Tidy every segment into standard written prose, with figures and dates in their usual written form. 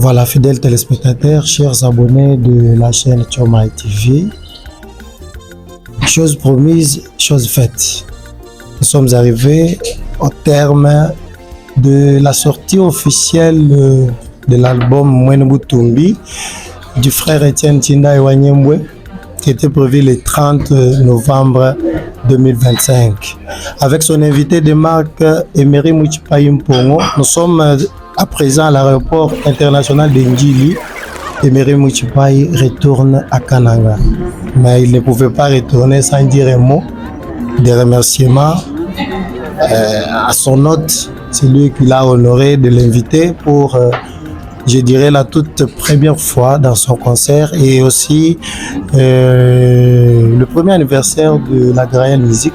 Voilà, fidèles téléspectateurs, chers abonnés de la chaîne Chomai TV, chose promise, chose faite. Nous sommes arrivés au terme de la sortie officielle de l'album Mwenebu Tumbi du frère Etienne Tinda Ewanyembwe, qui était prévu le 30 novembre 2025. Avec son invité de marque, Emery Muchipai Mpongo, nous sommes à présent à l'aéroport international de Njili. Emery Muchipai retourne à Kananga. Mais il ne pouvait pas retourner sans dire un mot de remerciement à son hôte, celui qui l'a honoré de l'inviter pour, je dirais, la toute première fois dans son concert, et aussi le premier anniversaire de la Graël Musique.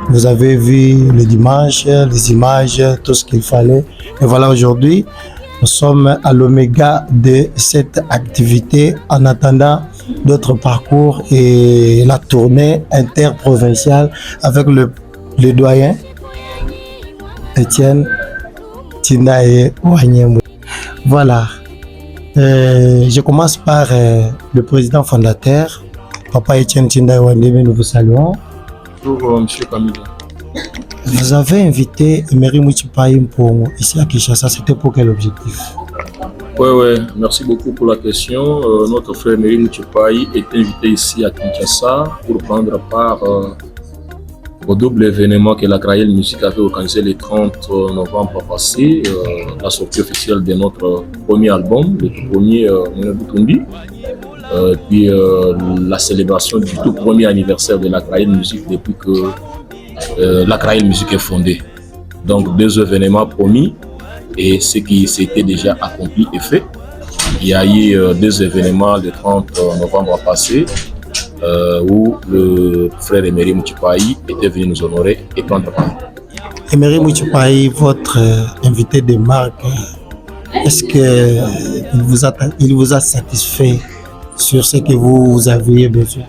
Vous avez vu le dimanche, les images, tout ce qu'il fallait. Et voilà, aujourd'hui, nous sommes à l'oméga de cette activité en attendant d'autres parcours et la tournée interprovinciale avec le doyen Etienne Tinda Ewanyembwe. Voilà. Je commence par le président fondateur, Papa Etienne Tinda Ewanyembwe, nous vous saluons. Bonjour, M. Camille. Vous avez invité Emery Muchipai Mpongo ici à Kinshasa, c'était pour quel objectif? Oui, merci beaucoup pour la question. Notre frère Emery Muchipai est invité ici à Kinshasa pour prendre part au double événement que la Graël Musique avait organisé le 30 novembre passé, la sortie officielle de notre premier album, le tout premier Mwenebu Tumbi, puis la célébration du tout premier anniversaire de la Graël Musique depuis que la Graël Musique est fondée. Donc deux événements promis et ce qui s'était déjà accompli est fait. Il y a eu deux événements le 30 novembre passé où le frère Emery Muchipai était venu nous honorer et prendre part. Emery Muchipai, votre invité de marque, est-ce qu'il vous a satisfait sur ce que vous aviez besoin?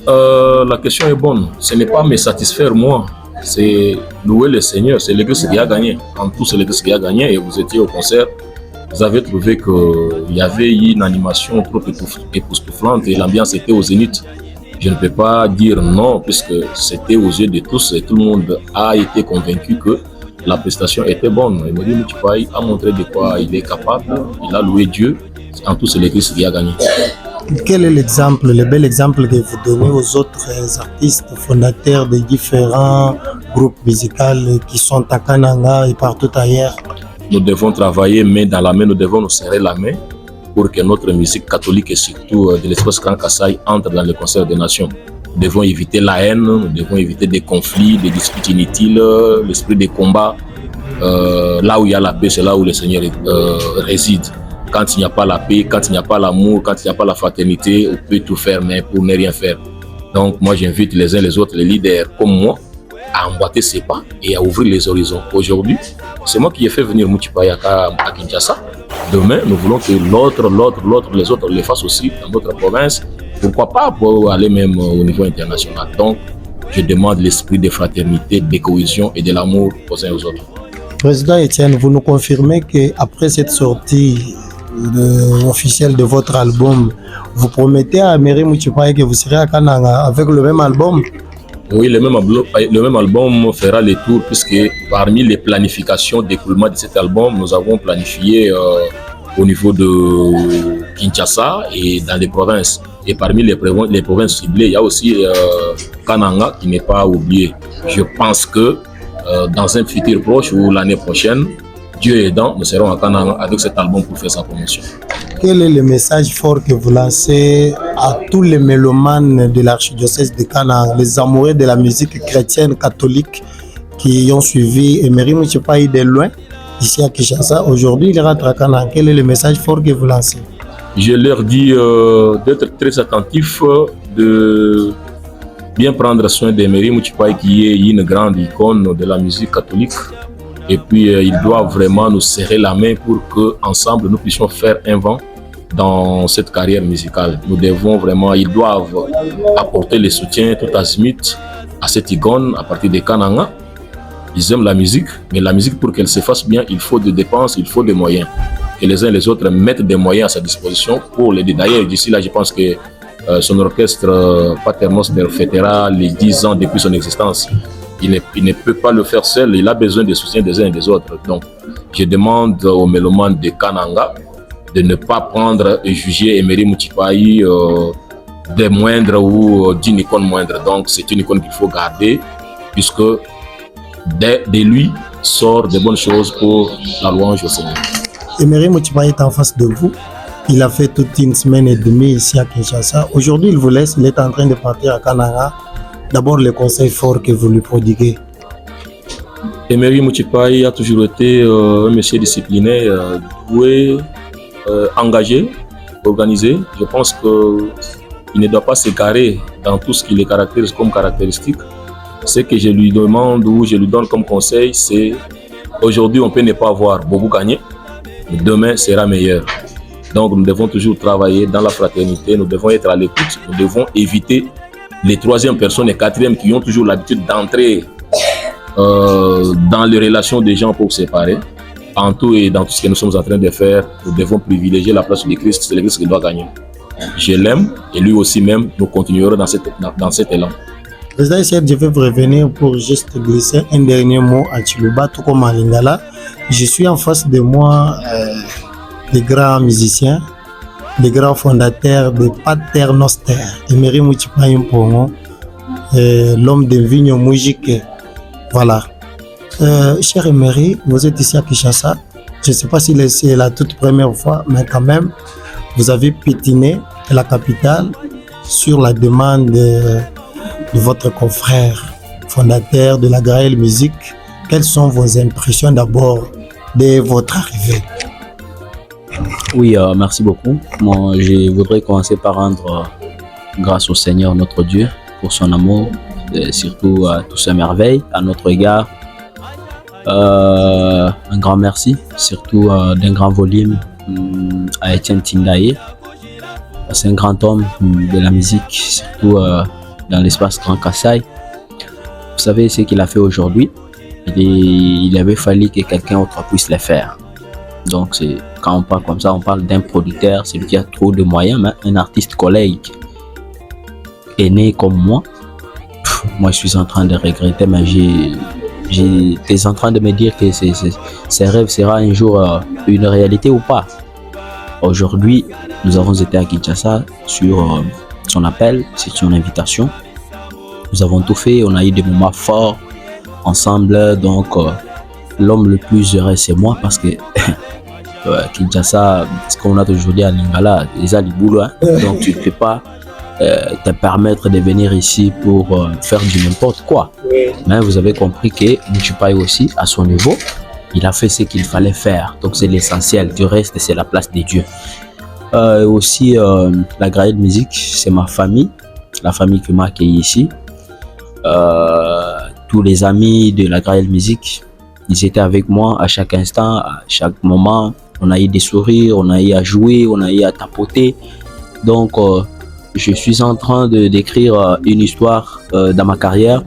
La question est bonne. Ce n'est pas me satisfaire moi, c'est louer le Seigneur. C'est l'Église qui a gagné. En tout, c'est l'Église qui a gagné et vous étiez au concert. Vous avez trouvé qu'il y avait une animation trop époustouflante et l'ambiance était au zénith. Je ne peux pas dire non puisque c'était aux yeux de tous et tout le monde a été convaincu que la prestation était bonne. Emery Muchipai a montré de quoi il est capable. Il a loué Dieu. En tout, c'est l'Église qui a gagné. Quel est l'exemple, le bel exemple que vous donnez aux autres artistes fondateurs de différents groupes musicaux qui sont à Kananga et partout ailleurs? Nous devons travailler main dans la main, nous devons nous serrer la main pour que notre musique catholique et surtout de l'espace Grand Kassai entre dans le concert des nations. Nous devons éviter la haine, nous devons éviter des conflits, des disputes inutiles, l'esprit des combats. Là où il y a la paix, c'est là où le Seigneur réside. Quand il n'y a pas la paix, quand il n'y a pas l'amour, quand il n'y a pas la fraternité, on peut tout faire, mais pour ne rien faire. Donc moi, j'invite les uns les autres, les leaders comme moi, à emboîter ses pas et à ouvrir les horizons. Aujourd'hui, c'est moi qui ai fait venir Muchipai à Kinshasa. Demain, nous voulons que les autres le fassent aussi dans notre province. Pourquoi pas pour aller même au niveau international. Donc, je demande l'esprit de fraternité, de cohésion et de l'amour aux uns aux autres. Président Etienne, vous nous confirmez qu'après cette sortie officielle de votre album, vous promettez à Emery Muchipai que vous serez à Kananga avec le même album? Oui, le même album fera le tour puisque parmi les planifications d'écoulement de cet album, nous avons planifié au niveau de Kinshasa et dans les provinces. Et parmi les provinces ciblées, il y a aussi Kananga qui n'est pas oublié. Je pense que dans un futur proche ou l'année prochaine, Dieu aidant, nous serons à Kananga avec cet album pour faire sa promotion. Quel est le message fort que vous lancez à tous les mélomanes de l'archidiocèse de Kananga, les amoureux de la musique chrétienne catholique qui ont suivi Emery Muchipai de loin ici à Kinshasa? Aujourd'hui, il rentre à Kananga. Quel est le message fort que vous lancez? Je leur dis d'être très attentifs, de bien prendre soin d'Emery Muchipai qui est une grande icône de la musique catholique. Et puis, ils doivent vraiment nous serrer la main pour qu'ensemble, nous puissions faire un vent dans cette carrière musicale. Nous devons vraiment, ils doivent apporter le soutien tout azimut à cette icône à partir de Kananga. Ils aiment la musique, mais la musique, pour qu'elle se fasse bien, il faut des dépenses, il faut des moyens. que les uns et les autres mettent des moyens à sa disposition pour l'aider. D'ailleurs, d'ici là, je pense que son orchestre Paternos fêtera les 10 ans depuis son existence. Il ne peut pas le faire seul, il a besoin du soutien des uns et des autres. Donc, je demande aux mélomanes de Kananga de ne pas prendre et juger Emery Mouchipayi des moindres ou d'une icône moindre. Donc, c'est une icône qu'il faut garder, puisque de lui sort de bonnes choses pour la louange au Seigneur. Emery Mouchipayi est en face de vous. Il a fait toute une semaine et demie ici à Kinshasa. Aujourd'hui, il vous laisse, il est en train de partir à Kananga. D'abord, le conseil fort que vous lui prodiguez. Emery Mouchipayi a toujours été un monsieur discipliné, doué, engagé, organisé. Je pense qu'il ne doit pas s'égarer dans tout ce qui le caractérise comme caractéristique. Ce que je lui demande ou je lui donne comme conseil, c'est aujourd'hui, on peut ne pas avoir beaucoup gagné, mais demain sera meilleur. Donc, nous devons toujours travailler dans la fraternité, nous devons être à l'écoute, nous devons éviter les troisièmes personnes et quatrièmes qui ont toujours l'habitude d'entrer dans les relations des gens pour se séparer. En tout et dans tout ce que nous sommes en train de faire, nous devons privilégier la place du Christ, c'est le Christ qui doit gagner. Je l'aime et lui aussi même, nous continuerons dans cet élan. Président Essiette, je vais vous revenir pour juste glisser un dernier mot à Chiluba, tout comme à Lingala. Je suis en face de moi des grands musiciens, des grands fondateurs de Paternos, Emery Mouchipayi Mpongo, l'homme de Vigno Musique. Voilà. Cher Emery, vous êtes ici à Kinshasa. Je ne sais pas si c'est la toute première fois, mais quand même, vous avez pétiné la capitale sur la demande de votre confrère fondateur de la Graël Musique. Quelles sont vos impressions d'abord de votre arrivée? Oui, merci beaucoup. Moi, je voudrais commencer par rendre grâce au Seigneur notre Dieu pour son amour, et surtout à toutes ses merveilles à notre égard. Un grand merci, surtout d'un grand volume à Etienne Tindaye. C'est un grand homme de la musique, surtout dans l'espace Grand Kassai. Vous savez ce qu'il a fait aujourd'hui. Il avait fallu que quelqu'un d'autre puisse le faire. Donc, quand on parle comme ça, on parle d'un producteur, celui qui a trop de moyens, mais un artiste collègue aîné comme moi. Moi, je suis en train de regretter, mais j'étais en train de me dire que ce rêve sera un jour une réalité ou pas. Aujourd'hui, nous avons été à Kinshasa sur son appel, c'est son invitation. Nous avons tout fait, on a eu des moments forts ensemble. Donc, l'homme le plus heureux, c'est moi parce que Kinshasa, ce qu'on a toujours dit à Lingala, les aliboulo, hein? Donc tu ne peux pas te permettre de venir ici pour faire du n'importe quoi. Mais vous avez compris que Mouchipayi aussi, à son niveau, il a fait ce qu'il fallait faire. Donc c'est l'essentiel. Du reste, c'est la place de Dieu. Aussi, la Graël Musique, c'est ma famille, la famille qui m'a accueilli ici. Tous les amis de la Graël Musique, ils étaient avec moi à chaque instant, à chaque moment. On a eu des sourires, on a eu à jouer, on a eu à tapoter. Donc, je suis en train d'écrire une histoire dans ma carrière.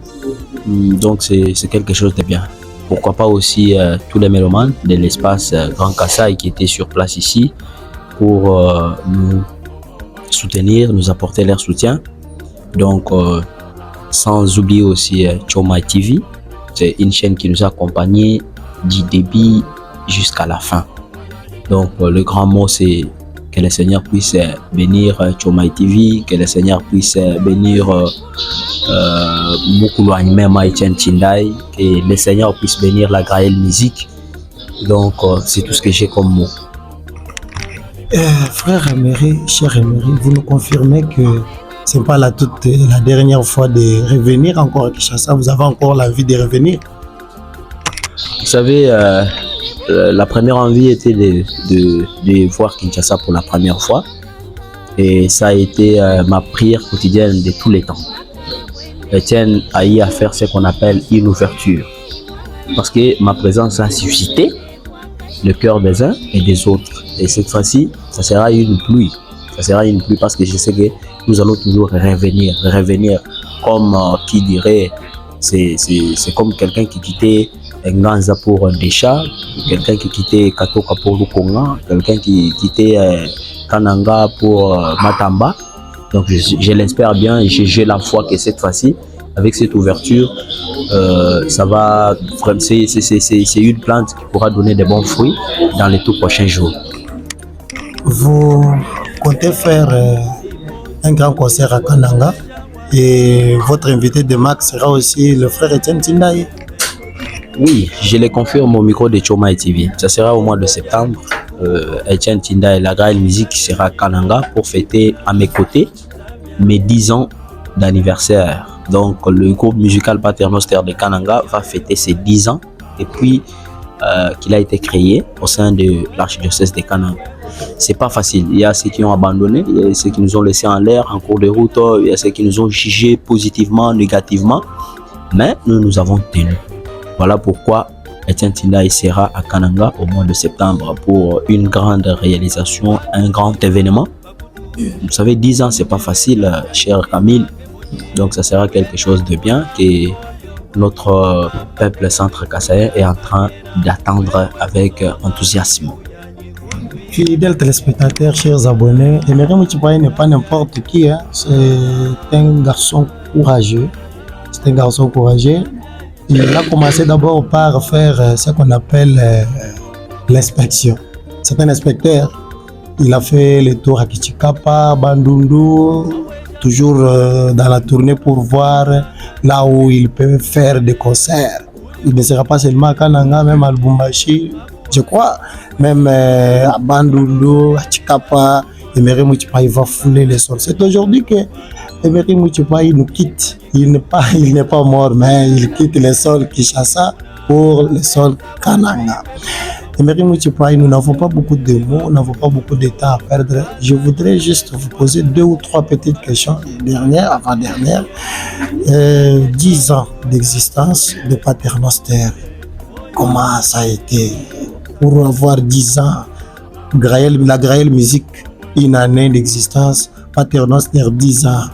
Donc, c'est quelque chose de bien. Pourquoi pas aussi tous les mélomanes de l'espace Grand Kassai qui étaient sur place ici pour nous soutenir, nous apporter leur soutien. Donc, sans oublier aussi Choma TV. C'est une chaîne qui nous a accompagnés du début jusqu'à la fin. Donc, le grand mot, c'est que le Seigneur puisse bénir Choma TV, que le Seigneur puisse bénir Mukulu même Etienne Tindaye, que le Seigneur puisse bénir la Graël Musique. Donc, c'est tout ce que j'ai comme mot. Frère Emery, cher Emery, vous nous confirmez que ce n'est pas la dernière fois de revenir encore à Kinshasa, vous avez encore l'envie de revenir? Vous savez, la première envie était de voir Kinshasa pour la première fois. Et ça a été ma prière quotidienne de tous les temps. Etienne a eu à faire ce qu'on appelle une ouverture. Parce que ma présence a suscité le cœur des uns et des autres. Et cette fois-ci, ça sera une pluie. Ça sera une pluie parce que je sais que nous allons toujours revenir comme qui dirait C'est comme quelqu'un qui quittait Nganza pour Desha, quelqu'un qui quittait Katoka pour Lukonga, quelqu'un qui quittait Kananga pour Matamba. Donc je l'espère bien et j'ai la foi que cette fois-ci, avec cette ouverture, ça va, c'est une plante qui pourra donner de bons fruits dans les tout prochains jours. Vous comptez faire un grand concert à Kananga et votre invité de Max sera aussi le frère Etienne Tindaye. Oui, je le confirme au micro de Choma TV. Ça sera au mois de septembre. Etienne Tindaye, la Grail Musique sera à Kananga pour fêter à mes côtés mes 10 ans d'anniversaire. Donc le groupe musical Paternoster de Kananga va fêter ses 10 ans depuis qu'il a été créé au sein de l'archidiocèse de Kananga. C'est pas facile. Il y a ceux qui ont abandonné, il y a ceux qui nous ont laissés en l'air en cours de route, il y a ceux qui nous ont jugés positivement, négativement, mais nous avons tenu. Voilà pourquoi Etienne Tindaye sera à Kananga au mois de septembre pour une grande réalisation, un grand événement. Vous savez, 10 ans, c'est pas facile, cher Camille. Donc, ça sera quelque chose de bien que notre peuple centre-kassaïen est en train d'attendre avec enthousiasme. Fidèles téléspectateurs, chers abonnés, Emery Moutipaye n'est pas n'importe qui, hein. C'est un garçon courageux. C'est un garçon courageux. Il a commencé d'abord par faire ce qu'on appelle l'inspection. C'est un inspecteur. Il a fait le tour à Kichikapa, Bandundu, toujours dans la tournée pour voir là où il peut faire des concerts. Il ne sera pas seulement à Kananga, même à Lubumbashi, je crois, même à Bandundu, à Chikapa. Emery Moutipaye va fouler les sols. C'est aujourd'hui que Emery Moutipaye nous quitte. Il n'est pas mort, mais il quitte les sols Kinshasa pour les sols Kananga. Emery Moutipaye, nous n'avons pas beaucoup de mots, nous n'avons pas beaucoup de temps à perdre. Je voudrais juste vous poser 2 ou 3 petites questions. Dernière, avant-dernière. 10 ans d'existence de Paternoster. Comment ça a été pour avoir 10 ans? La Graël Musique, une année d'existence. Paternoster, 10 ans.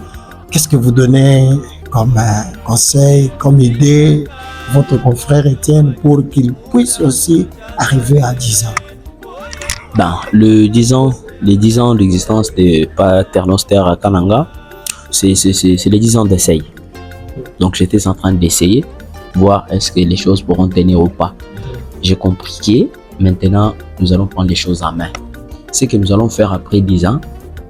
Qu'est-ce que vous donnez comme conseil, comme idée, votre confrère Etienne, pour qu'il puisse aussi arriver à 10 ans? Les 10 ans d'existence de Paternoster à Kananga, c'est les 10 ans d'essai. Donc j'étais en train d'essayer, voir est-ce que les choses pourront tenir ou pas. J'ai compris que maintenant nous allons prendre les choses en main. Ce que nous allons faire après 10 ans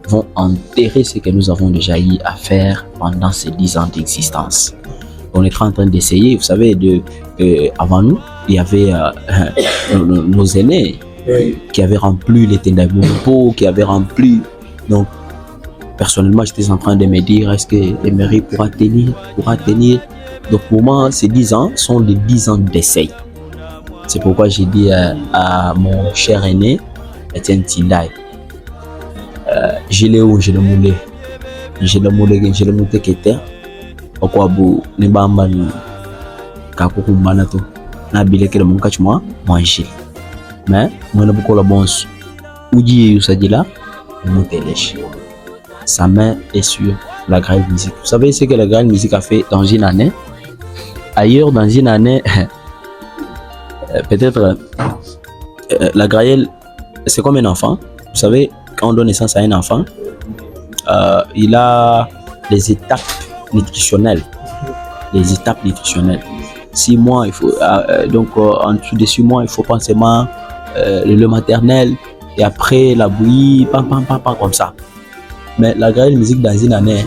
vont enterrer ce que nous avons déjà eu à faire pendant ces 10 ans d'existence. On est en train d'essayer, vous savez, avant nous, il y avait nos aînés qui avaient rempli les Tendabumpo, qui avaient rempli. Donc, personnellement, j'étais en train de me dire, est-ce que Emery pourra tenir? Donc, pour moi, ces 10 ans sont les 10 ans d'essai. C'est pourquoi j'ai dit à mon cher aîné, Etienne Tindaye, je l'ai où, je l'ai moulé. Je l'ai moulé qui était. Okwabu nibamba ni kakukumbana to na bilekele munkachi mwa mwanjili mais mwana bukola bonso uji usajila muteleshi. Sa main est sur la Graël Musique. Vous savez ce que la Graël Musique a fait dans une année? Ailleurs dans une année peut-être la Graël, c'est comme un enfant. Vous savez, quand on donne naissance à un enfant, il a les étapes nutritionnelles. 6 mois, il faut donc en dessous de 6 mois, il faut prendre seulement le maternel et après la bouillie, pam, comme ça. Mais la Graël Musique dans une année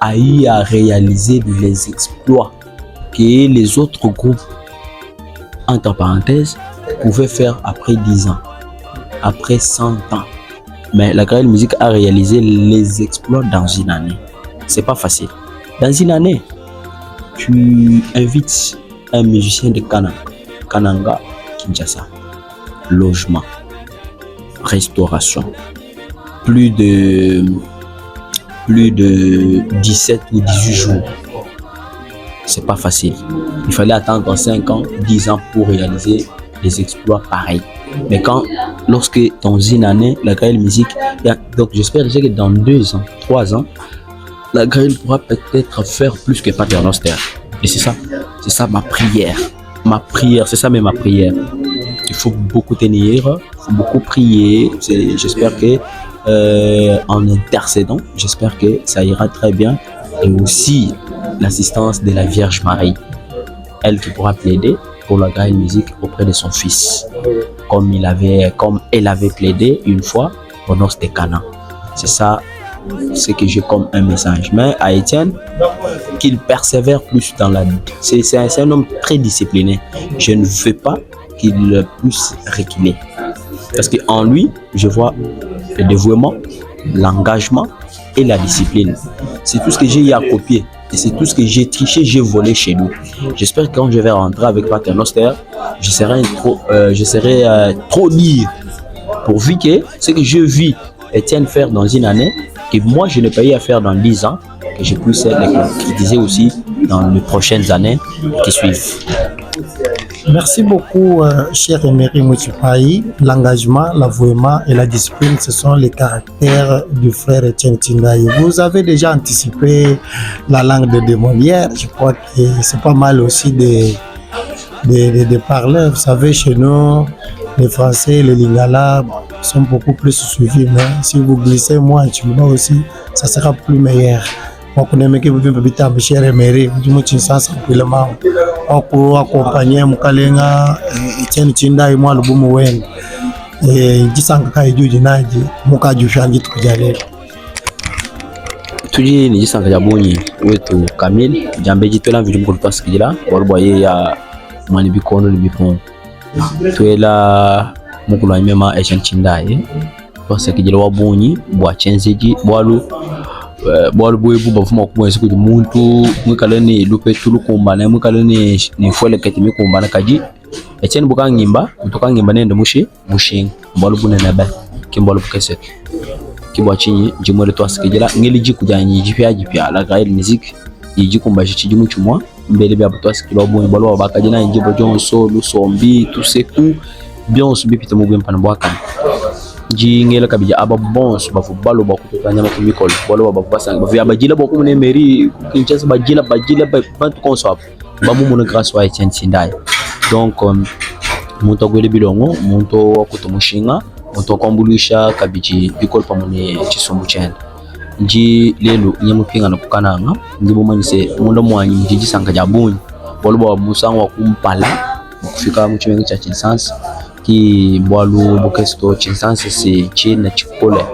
a eu à réaliser les exploits que les autres groupes, entre parenthèses, pouvaient faire après 10 ans, après 100 ans. Mais la Graël Musique a réalisé les exploits dans une année. C'est pas facile. Dans une année, tu invites un musicien de Kananga, Kinshasa, logement, restauration, plus de 17 ou 18 jours. C'est pas facile. Il fallait attendre 5 ans, 10 ans pour réaliser des exploits pareils. Mais lorsque dans une année, la Graël Musique, donc j'espère déjà que dans 2 ans, 3 ans, la Graël pourra peut-être faire plus que Paternoster. Et c'est ça ma prière. C'est ça même ma prière. Il faut beaucoup tenir, il faut beaucoup prier. J'espère que en intercédant, j'espère que ça ira très bien. Et aussi l'assistance de la Vierge Marie, elle qui pourra plaider pour la grande musique auprès de son fils, comme elle avait plaidé une fois au noces de Cana. C'est ça ce que j'ai comme un message. Mais à Étienne, qu'il persévère plus dans la... C'est un homme très discipliné. Je ne veux pas qu'il puisse reculer. Parce qu'en lui, je vois le dévouement, l'engagement et la discipline. C'est tout ce que j'ai eu à copier. Et c'est tout ce que j'ai triché, j'ai volé chez nous. J'espère que quand je vais rentrer avec Pater Noster, je serai trop dire. Pourvu que ce que je vis Étienne faire dans une année, que moi je n'ai pas eu à faire dans 10 ans, que je puisse les concrétiser aussi dans les prochaines années qui suivent. Merci beaucoup, cher Emery Mouchipayi. L'engagement, l'avouement et la discipline, ce sont les caractères du frère Etienne Tindai. Vous avez déjà anticipé la langue de Molière. Je crois que c'est pas mal aussi de parler. Vous savez, chez nous, les Français, les Lingala sont beaucoup plus suivis. Mais si vous glissez moi en Tchouba aussi, ça sera plus meilleur. Moi, je connais que vous avez cher Emery, vous avez accompagné Mukalenga, Etienne Tindai, moi, le Boumouen. Et Jisanga Kaiju Naji, Mukaju Shangi Tukajale. Tudi ni Jisanga Jaboni, wetu Kamil, Jambeji Tola, Vidim Paskila, Borboye ya Manibikono, Libipon. Tuela Mukula Mema, Etienne Tindai, parce que Jela Waboni, Boachenzeji, Boalu. Bol boy bu bafuma kuma siku muntu mwikale ni lupe tulu kumbana mwikale ni fuele ketimi kumbana kaji Etienne buka ngimba kutoka ngimba nende mushin bol bu nebe kimbol bu keset kibwa chinyi jimore to asikijela ngeli ji kujanyi jipya la gail music yiji kumba chichi jimu chumwa mbele bya to asikilo bu bol ba kajina njibo jonso lu sombi tuseku bien subi pitamo bu mpana bwaka jingela kabija aba bons ba football ba kutoka nyama kumikol bolo ba basanga ba bajila ba kumune Emery Kinshasa bajila ba konso ba mu mona grâce wa Etienne Tindai. Donc muntu agwele bilongo muntu wakutumushinga muntu akwambulisha kabiji bikol pamone chisumbu chenda nji lelo nyamupinga nakukananga ndibo manyise mundo mwanyi mjiji sanga jabunyi bolo ba musanga wakumpala kufika mu chimengo cha Chinsansi ki boalu bokesto Chinsansi si china chikole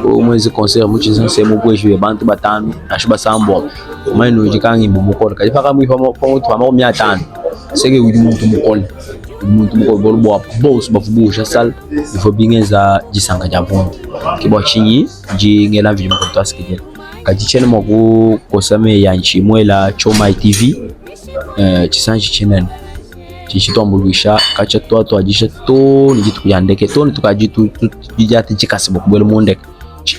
umwezi concert mu Chinsansi mu bweju bantu batanu ashuba sambo umeno jikangi mumukole kajipaka mu ifamo ponto ama 500 sege umuntu mukole bolo bo boss bafubusha sal ifo bingeza jisanga jabundi kibo chinyi jingela vile mkonto asikijela kajichene moku kosame ya nchimwela Choma TV chisanji chinene chichitombulisha kacha to ajisha to nijitu yandeke to nitukajitu bijati chikasibo kubwele monde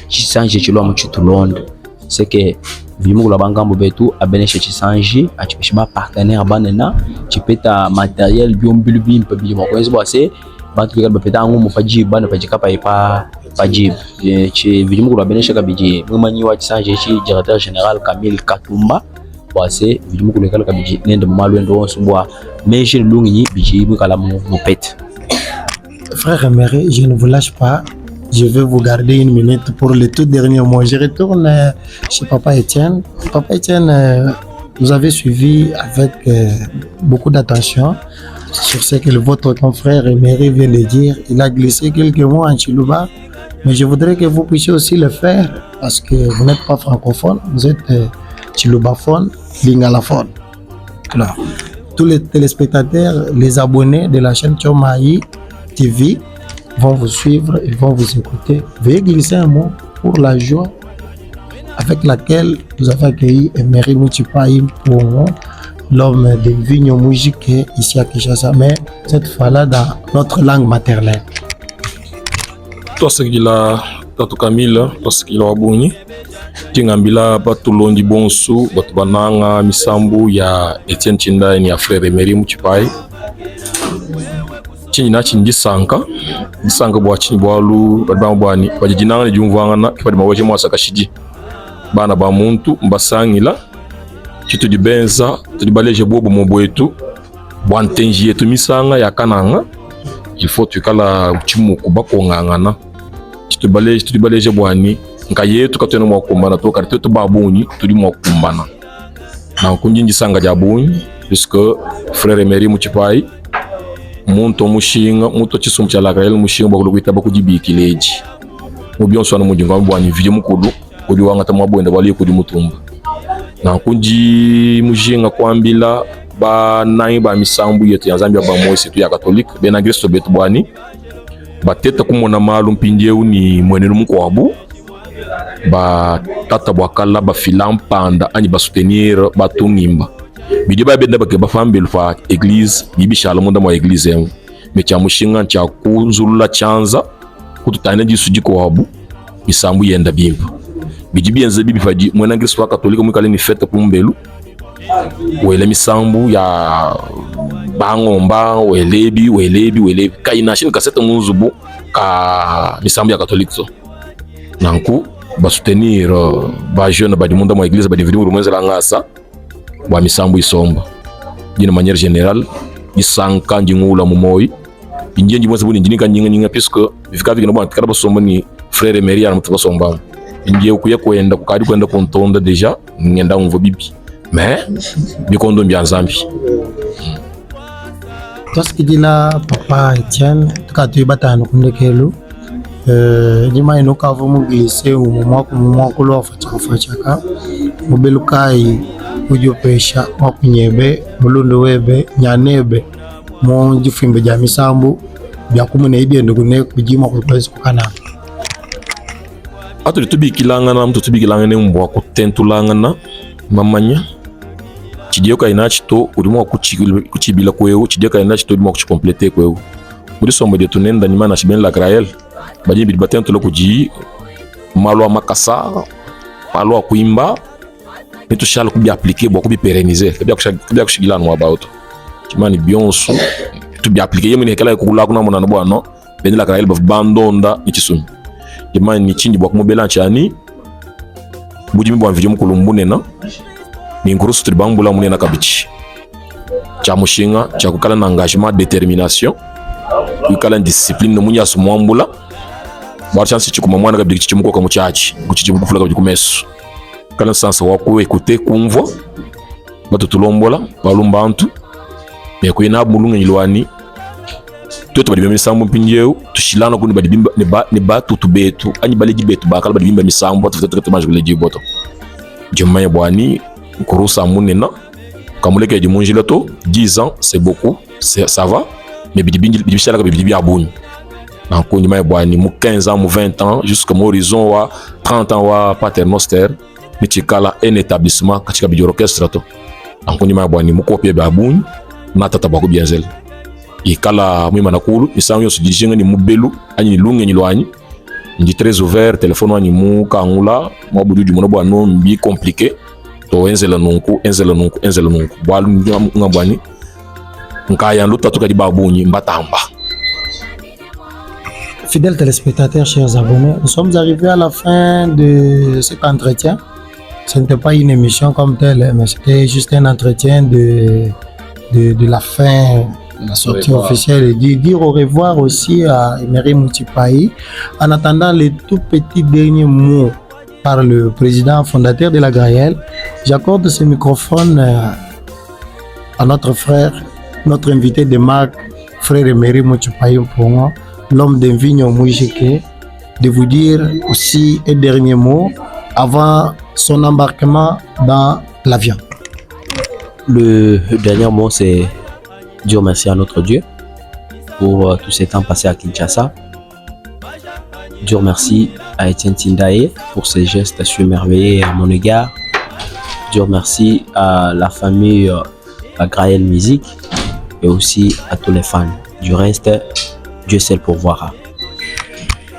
chisanji chilwa mu chitulonde seke vimugula bangambo betu abeneshe chisanji achipishima partenaire banena chipeta matériel biombilbi mpe bijimo kwenzi bwase bantu bikaba peta ngumu pajibu bana pajikapa ipa pajibu chi vimugula abeneshe kabiji mwimanyi wa chisanji chi directeur général Camille Katumba bwase vimugula kala kabiji nende malwendo wonso bwa meje lungi biji mwikala mu pete. Frère Emery, je ne vous lâche pas. Je vais vous garder une minute pour les tout derniers mots. Je retourne chez Papa Étienne. Papa Étienne, vous avez suivi avec beaucoup d'attention sur ce que votre confrère Emery vient de dire. Il a glissé quelques mots en Chiluba, mais je voudrais que vous puissiez aussi le faire parce que vous n'êtes pas francophone, vous êtes chilubaphone, lingalaphone. Alors, tous les téléspectateurs, les abonnés de la chaîne Choma TV vont vous suivre, ils vont vous écouter. Veuillez glisser un mot pour la joie avec laquelle vous avez accueilli Emery Mouchipayi pour l'homme de Vigno Musique ici à Kinshasa, mais cette fois-là dans notre langue maternelle. Toi, ce qu'il a, Tato Camille, toi, ce qu'il a abonné, Tingambila, Batulondi Bonsu, Batubananga, Misambu, ya Etienne Tindai, ni ya frère Emery Mouchipayi. Chini na chini disanga bwa chini bwalu badba bwani bajijinanga ni jumvanga na kipadi mawaje mwasa kashiji bana ba muntu mbasangila tu dis benza, tu dis balé je bobo mon boetu, bon tenji tu misanga ya kananga, il faut tu kala chimu kubako ngangana, tu dis balé je boani, nkaye tu kateno mo kumbana to karite tu babuni, tu dis mo kumbana. Na kunjinji sanga jabuni, puisque frère Emery Muchipai, muntu mushinga, muntu chisumcha la Grael mushinga bakulu kuitaba kujibikileji. Mubion swana mujinga mbwani video mukulu, kudi wanga tamwa bwenda bali kudi mutumba. Na kunji mushinga kwambila ba nai ba misambu yetu ya Zambia ba moisi tu ya Catholique, bena Kristo betu bwani. Ba teta kumona malu mpindieu ni mwenenu mkwabu. Ba tata bwakala ba filampanda ani ba soutenir ba tungimba. Bidi ba benda ba fambil fa église, bibi shalom ndamo église yenu. Mecha mushinga cha kunzulula chanza kututana jisuji ko wabu misambu yenda bimba. Bidi bienze bibi faji mwena Kristo wa Katolika mwikale ni fete kumbelu. Wele misambu ya bangomba welebi kaina shini kasete munzubu ka misambu ya Katolika so. Nanku ba soutenir ba jeune ba dimunda mo église ba dividi urumwenze la ngasa ba misambu isomba. D'une manière générale, isanka njingula mumoi. Injenji mwese buni njinika nyinga puisque vika vika nabwa tikara basomba ni frère Emery ya mutaba somba. Inje ukuye kwenda kukadi kwenda kontonda deja ngenda umvo bibi. Mais bikondo mbya Nzambi. Toi ce qui dit là papa Etienne, tuka tuibatana kundekelu. Jima inoka vumu gise umumwaku lo fachaka. Mubelukai ujopesha wakunyebe mulundo webe nyanebe monji fimbe ja misambu bya kumune ibende kune kujima kukwezi kukana. Atu tubikilanga na mtu tubikilanga ne mbwa kutentulanga na mamanya. Chidioka inachi to urimo kuchibila kweu, chidioka inachi to urimo kuchikomplete kweu. Uri sombo de tunenda nyima na shibeni la Grael. Baji bidi batento lo kuji malwa makasa, palwa kuimba. Mais tout ça, bien appliqué, beaucoup bien pérennisé. C'est bien que je suis là, nous about. Tu m'as dit bien sous, tout bien appliqué. Il y a une école qui est là, qu'on a mon bois non. Ben la carrière, bandonda, itisum. Il m'a dit ni beaucoup mobile antiani. Budi mi bon vidéo mkolombo nena. Ni ngoro sutri bambula munena kabichi. Cha mushinga, cha kukala na engagement, détermination. Kukala discipline no munya sumwambula. Ba chance chikuma mwana kabiki chimuko kamuchachi. Kuchichi mukufula kabiki kumesu. Kala sansa wako écouter kumva bato tulombola balumbantu mais ko ina bulunga ilwani toto badi misambu mpinjeu tushilana kundi badi bimba ne ba tutu betu ani baleji betu bakala badi bimba misambu bato tete manjule leji boto jomaya bwani kurusa munena kamuleke di monjila to 10 ans c'est beaucoup ça va mais bidi shala ka bidi abuni na ko nyama bwani mu 15 ans mu 20 ans jusqu'à mon horizon wa 30 ans wa paternoster michikala un établissement katika bidi orchestre to ankoni mabwani mukopie babuni na tata bako bienzel ikala mwima nakulu misango yosu dijinga ni mubelu ani lunge ni lwani ndi très ouvert téléphone wani mu kangula mabudu du monobo no mbi compliqué to enzela nunku bwalu ngabwani nkaya nduta tuka di babuni mbatamba. Fidèles téléspectateurs, chers abonnés, nous sommes arrivés à la fin de cet entretien. Ce n'était pas une émission comme telle, mais c'était juste un entretien de la fin de la sortie officielle et dire au revoir aussi à Emery Muchipai. En attendant les tout petits derniers mots par le président fondateur de la Grael, j'accorde ce microphone à notre frère, notre invité de marque, frère Emery Muchipai Mpongo, l'homme d'Envigno Mouijeke, de vous dire aussi un dernier mot avant son embarquement dans l'avion. Le dernier mot, c'est dire merci à notre Dieu pour tous ces temps passés à Kinshasa. Dire merci à Etienne Tindaye pour ses gestes émerveillés à mon égard. Dire merci à la famille la Grael Musique et aussi à tous les fans. Du reste, Dieu seul pourvoira.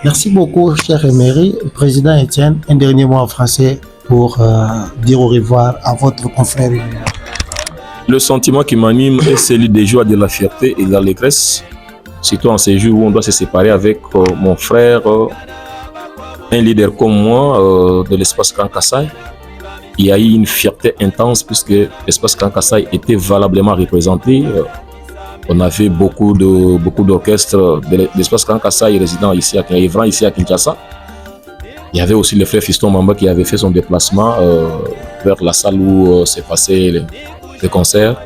Merci beaucoup, cher Emery. Président Etienne, un dernier mot en français pour dire au revoir à votre confrère. Le sentiment qui m'anime est celui des joies, de la fierté et de l'allégresse, surtout en ces jours où on doit se séparer avec mon frère, un leader comme moi de l'espace Grand Kassai, il y a eu une fierté intense puisque l'espace Grand Kassai était valablement représenté. On avait beaucoup d'orchestres de l'espace Grand Kassai résidant ici à Kinshasa. Il y avait aussi le frère Fiston Mamba qui avait fait son déplacement vers la salle où s'est passé le concert.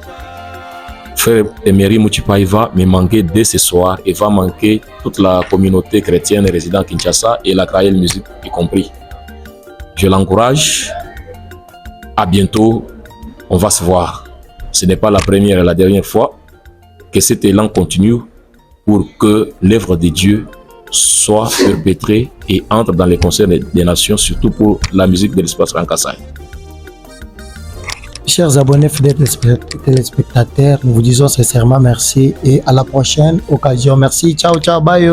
Frère Emery Mouchipa, il va me manquer dès ce soir. Il va manquer toute la communauté chrétienne résidant à Kinshasa et la Kraël Musique y compris. Je l'encourage. À bientôt. On va se voir. Ce n'est pas la première et la dernière fois. Que cet élan continue pour que l'œuvre de Dieu soit perpétrée et entre dans les concerts des nations, surtout pour la musique de l'espace Grand Kassai. Chers abonnés, fidèles téléspectateurs, nous vous disons sincèrement merci et à la prochaine occasion. Merci, ciao, ciao, bye.